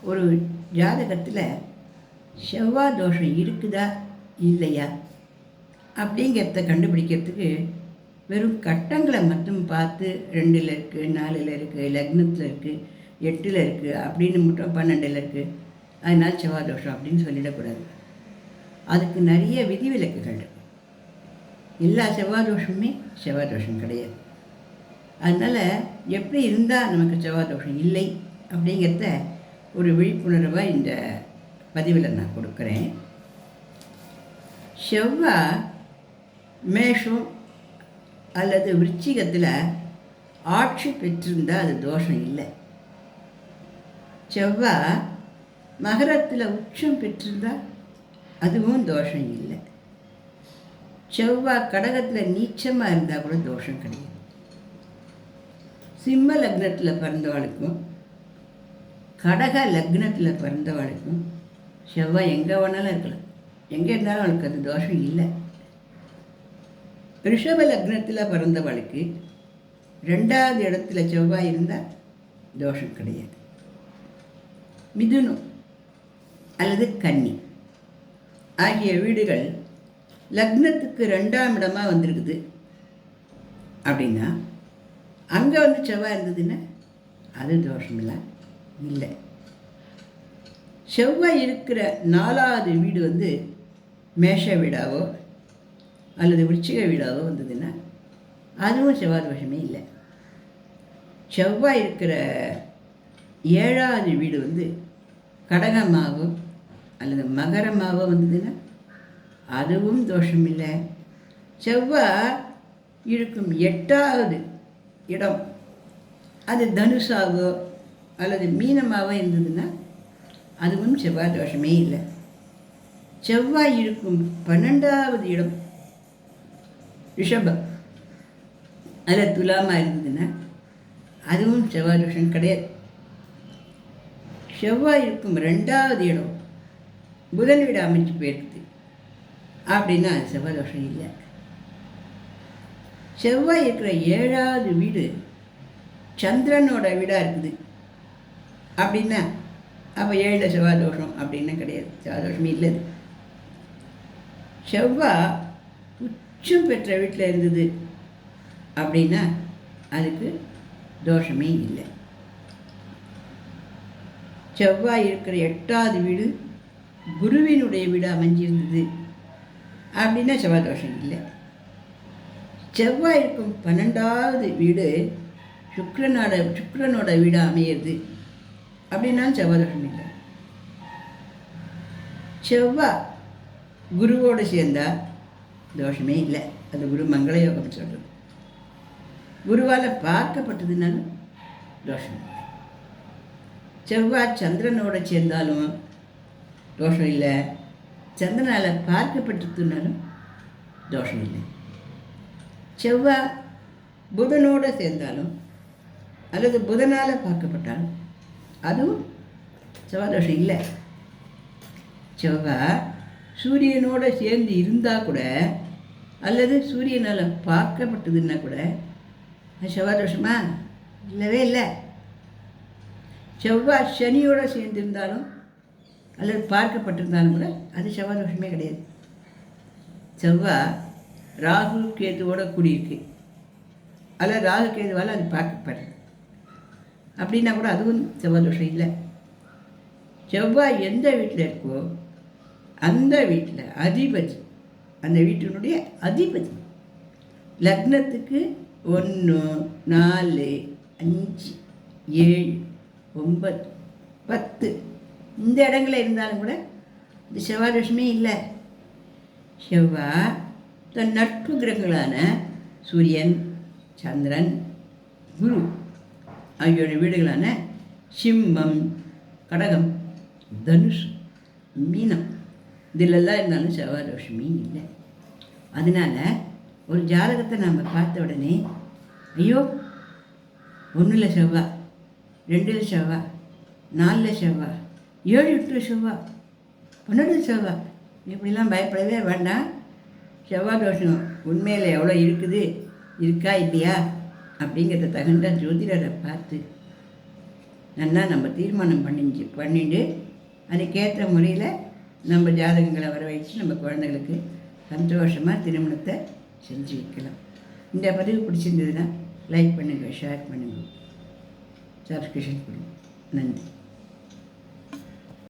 ஒரு ஜாதகத்தில் செவ்வாய் தோஷம் இருக்குதா இல்லையா அப்படிங்கிறத கண்டுபிடிக்கிறதுக்கு வெறும் கட்டங்களை மட்டும் பார்த்து 2ல் இருக்குது, 4ல் இருக்குது, லக்னத்தில் இருக்குது, 8ல் இருக்குது அப்படின்னு மட்டும் 12ல் இருக்குது, அதனால் செவ்வாய் தோஷம் அப்படின்னு சொல்லிடக்கூடாது. அதுக்கு நிறைய விதிவிலக்குகள் இருக்குது. எல்லா செவ்வாய் தோஷமுமே செவ்வாய் தோஷம் கிடையாது. அதனால் எப்படி இருந்தால் நமக்கு செவ்வாய் தோஷம் இல்லை அப்படிங்கிறத ஒரு விழிப்புணர்வாக இந்த பதிவில் நான் கொடுக்குறேன். செவ்வாய் மேஷம் அல்லது விருச்சிகத்தில் ஆட்சி பெற்றிருந்தால் அது தோஷம் இல்லை. செவ்வாய் மகரத்தில் உச்சம் பெற்றிருந்தால் அதுவும் தோஷம் இல்லை. செவ்வாய் கடகத்தில் நீச்சமாக இருந்தால் கூட தோஷம் கிடையாது. சிம்ம லக்னத்தில் பிறந்தவாளுக்கும் கடக லக்னத்தில் பிறந்தவாளுக்கும் செவ்வாய் எங்கே வேணாலும் இருக்கலாம், எங்கே இருந்தாலும் அவளுக்கு அது தோஷம் இல்லை. ரிஷப லக்னத்தில் பிறந்தவளுக்கு 2வது இடத்துல செவ்வாய் இருந்தால் தோஷம் கிடையாது. மிதுனம் அல்லது கன்னி ஆகிய வீடுகள் லக்னத்துக்கு 2ஆம் இடமாக வந்திருக்குது அப்படின்னா அங்கே செவ்வாய் இருந்ததுன்னா அது தோஷம் இல்லை. செவ்வாய் இருக்கிற 4வது வீடு மேஷ வீடாவோ அல்லது விருச்சிக வீடாவோ வந்ததுன்னா அதுவும் செவ்வாய் தோஷமே இல்லை. செவ்வாய் இருக்கிற 7வது வீடு கடகமாகவோ அல்லது மகரமாகவோ வந்ததுன்னா அதுவும் தோஷம் இல்லை. செவ்வாய் இருக்கும் 8வது இடம் அது தனுஷாவோ அல்லது மீனமாகவோ இருந்ததுன்னா அதுவும் செவ்வாய் தோஷமே இல்லை. செவ்வாய் இருக்கும் 12வது இடம் ரிஷபம் அதில் துலாமாக இருந்ததுன்னா அதுவும் செவ்வாய் தோஷம் கிடையாது. செவ்வாய் இருக்கும் 2வது இடம் புதன் வீடு அமைச்சு போயிருக்குது அப்படின்னா அது செவ்வாய் தோஷம் இல்லை. செவ்வாய் இருக்கிற 7வது வீடு சந்திரனோட வீடாக இருக்குது அப்படின்னா அப்போ 7ல் செவ்வாய் தோஷம் அப்படின்னா கிடையாது, செவ்வாய் தோஷமே இல்லை. செவ்வாய் உச்சம் பெற்ற வீட்டில் இருந்தது அப்படின்னா அதுக்கு தோஷமே இல்லை. செவ்வாய் இருக்கிற 8வது வீடு குருவினுடைய வீடு அமைஞ்சிருந்தது அப்படின்னா செவ்வாய் தோஷம் இல்லை. செவ்வாய் இருக்கும் 12வது வீடு சுக்கிரனோட வீடு அமையிறது அப்படின்னா செவ்வாய் தோஷம் இல்லை. செவ்வாய் குருவோடு சேர்ந்தால் தோஷமே இல்லை, அது குரு மங்கள யோகம் சொல்கிறது. குருவால் பார்க்கப்பட்டதுனாலும் தோஷம் இல்லை. செவ்வாய் சந்திரனோட சேர்ந்தாலும் தோஷம் இல்லை, சந்திரனால் பார்க்கப்பட்டதுனாலும் தோஷம் இல்லை. செவ்வாய் புதனோடு சேர்ந்தாலும் அல்லது புதனால் பார்க்கப்பட்டாலும் அதுவும் செவ்வாய் தோஷம் இல்லை. செவ்வாய் சூரியனோடு சேர்ந்து இருந்தால் கூட அல்லது சூரியனால் பார்க்கப்பட்டதுன்னா கூட அது செவ்வாய் தோஷமா இல்லவே இல்லை. செவ்வாய் சனியோடு சேர்ந்திருந்தாலும் அல்லது பார்க்கப்பட்டிருந்தாலும் கூட அது செவ்வாய் தோஷமே கிடையாது. செவ்வாய் ராகு கேதுவோடு கூடியிருக்கு அல்லது ராகு கேதுவால் அது பார்க்கப்படுறது அப்படின்னா கூட அதுவும் செவ்வாய் தோஷம் இல்லை. செவ்வாய் எந்த வீட்டில் இருக்கோ அந்த வீட்டில் அதிபதி, அந்த வீட்டினுடைய அதிபதி லக்னத்துக்கு 1, 4, 5, 7, 9, 10 இந்த இடங்களில் இருந்தாலும் கூட இது செவ்வாய் தோஷமே இல்லை. செவ்வாய் தன் நட்பு கிரகங்களான சூரியன், சந்திரன், குரு ஆகியோட வீடுகளான சிம்மம், கடகம், தனுஷ், மீனம் இதிலெல்லாம் இருந்தாலும் செவ்வாய் தோஷமே இல்லை. அதனால் ஒரு ஜாதகத்தை நாம் பார்த்த உடனே ஐயோ 1ல் செவ்வாய், 2ல் செவ்வாய், 4ல் செவ்வாய், 7, 8 செவ்வாய், 12 செவ்வாய் இப்படிலாம் பயப்படவே வேண்டாம். செவ்வாய் தோஷம் உண்மையில் எவ்வளோ இருக்கா இல்லையா அப்படிங்கிறத தகுந்த ஜோதிடரை பார்த்து நல்லா நம்ம தீர்மானம் பண்ணிட்டு அதுக்கேற்ற முறையில் நம்ம ஜாதகங்களை வர வச்சு நம்ம குழந்தைகளுக்கு சந்தோஷமாக திருமணத்தை செஞ்சு வைக்கலாம். இந்த பதிவு பிடிச்சிருந்ததுன்னா லைக் பண்ணுங்கள், ஷேர் பண்ணுங்கள், சப்ஸ்கிரிப்ஷன் பண்ணுங்கள். நன்றி.